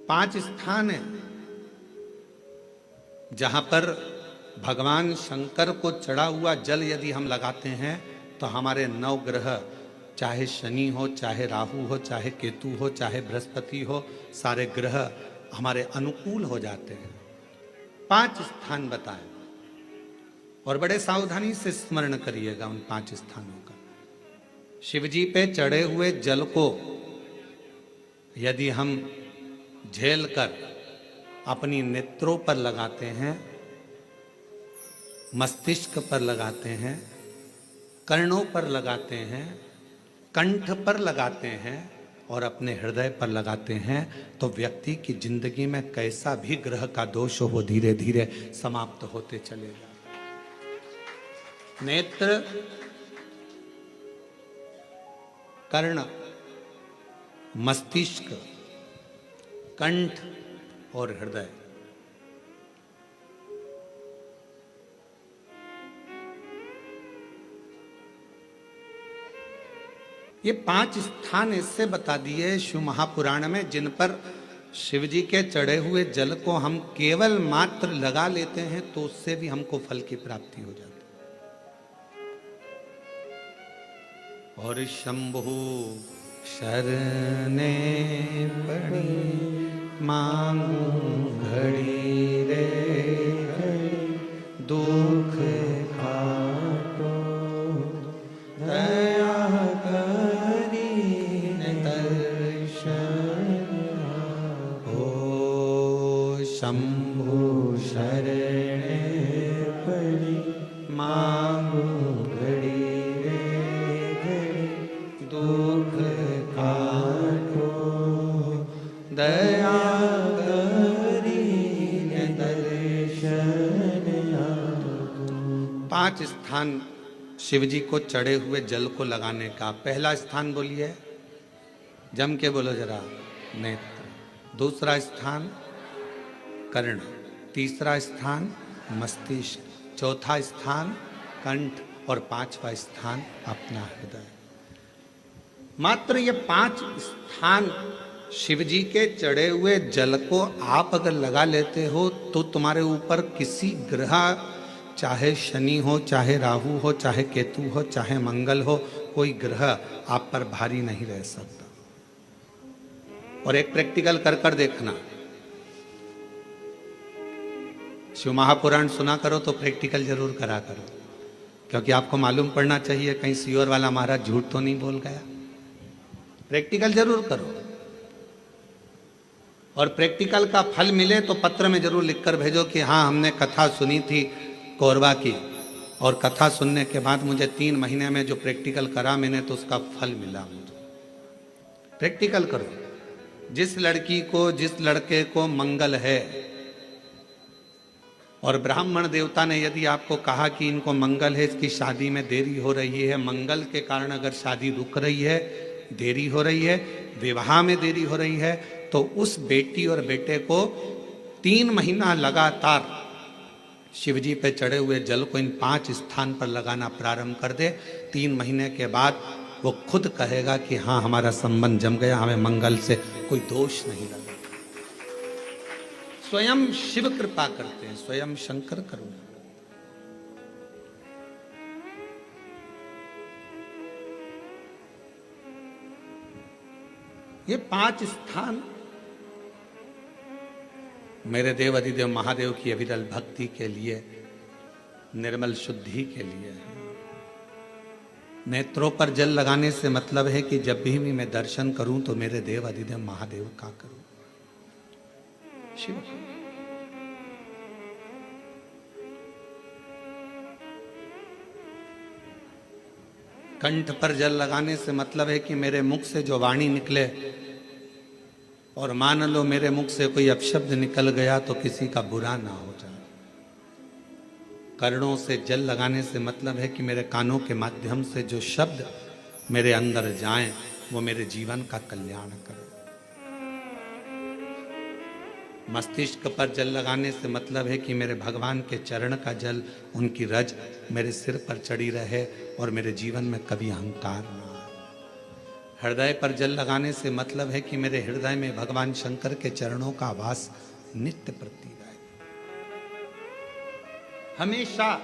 5 स्थान है जहां पर भगवान शंकर को चढ़ा हुआ जल यदि हम लगाते हैं तो हमारे 9 ग्रह, चाहे शनि हो, चाहे राहु हो, चाहे केतु हो, चाहे बृहस्पति हो, सारे ग्रह हमारे अनुकूल हो जाते हैं। 5 स्थान बताए और बड़े सावधानी से स्मरण करिएगा उन 5 स्थानों का। शिव जी पे चढ़े हुए जल को यदि हम झेल कर अपनी नेत्रों पर लगाते हैं, मस्तिष्क पर लगाते हैं, कर्णों पर लगाते हैं, कंठ पर लगाते हैं और अपने हृदय पर लगाते हैं तो व्यक्ति की जिंदगी में कैसा भी ग्रह का दोष हो वो धीरे धीरे समाप्त होते चलेगा। नेत्र, कर्ण, मस्तिष्क, कंठ और हृदय, ये 5 स्थान इससे बता दिए शिव महापुराण में जिन पर शिव जी के चढ़े हुए जल को हम केवल मात्र लगा लेते हैं तो उससे भी हमको फल की प्राप्ति हो जाती है। और शंभु शरणे पड़ी मांगू घड़ी रे दुख काटो दया करी दर्शन हो। शंभु शरणे पड़ी मांगू घड़ी रे दुख काटो दया करी दर्शन। 5 स्थान शिव जी को चढ़े हुए जल को लगाने का। पहला स्थान बोलिए, जम के बोलो जरा, नेत्र। दूसरा स्थान कर्ण, तीसरा स्थान मस्तिष्क, चौथा स्थान कंठ और 5वां स्थान अपना हृदय। मात्र ये 5 स्थान शिव जी के चढ़े हुए जल को आप अगर लगा लेते हो तो तुम्हारे ऊपर किसी ग्रह, चाहे शनि हो, चाहे राहु हो, चाहे केतु हो, चाहे मंगल हो, कोई ग्रह आप पर भारी नहीं रह सकता। और एक प्रैक्टिकल कर कर देखना, शिव महापुराण सुना करो तो प्रैक्टिकल जरूर करा करो, क्योंकि आपको मालूम पड़ना चाहिए कहीं सीओर वाला महाराज झूठ तो नहीं बोल गया। प्रैक्टिकल जरूर करो और प्रैक्टिकल का फल मिले तो पत्र में जरूर लिखकर भेजो कि हाँ हमने कथा सुनी थी कोरबा की और कथा सुनने के बाद मुझे 3 महीने में जो प्रैक्टिकल करा मैंने तो उसका फल मिला मुझे। प्रैक्टिकल करो। जिस लड़की को, जिस लड़के को मंगल है और ब्राह्मण देवता ने यदि आपको कहा कि इनको मंगल है, इसकी शादी में देरी हो रही है, मंगल के कारण अगर शादी रुक रही है, देरी हो रही है, विवाह में देरी हो रही है, तो उस बेटी और बेटे को 3 महीना लगातार शिवजी पे चढ़े हुए जल को इन 5 स्थान पर लगाना प्रारंभ कर दे। 3 महीने के बाद वो खुद कहेगा कि हाँ हमारा संबंध जम गया, हमें मंगल से कोई दोष नहीं लगा। स्वयं शिव कृपा करते हैं, स्वयं शंकर करुणा। ये 5 स्थान मेरे देव अधिदेव महादेव की अविरल भक्ति के लिए, निर्मल शुद्धि के लिए है। नेत्रों पर जल लगाने से मतलब है कि जब भी मैं दर्शन करूं तो मेरे देव अधिदेव महादेव का करूं, शिव। कंठ पर जल लगाने से मतलब है कि मेरे मुख से जो वाणी निकले, और मान लो मेरे मुख से कोई अपशब्द निकल गया तो किसी का बुरा ना हो जाए। कर्णों से जल लगाने से मतलब है कि मेरे कानों के माध्यम से जो शब्द मेरे अंदर जाएं वो मेरे जीवन का कल्याण करें। मस्तिष्क पर जल लगाने से मतलब है कि मेरे भगवान के चरण का जल, उनकी रज मेरे सिर पर चढ़ी रहे और मेरे जीवन में कभी अहंकार ना आए। हृदय पर जल लगाने से मतलब है कि मेरे हृदय में भगवान शंकर के चरणों का वास नित्य प्रति रहे। हमेशा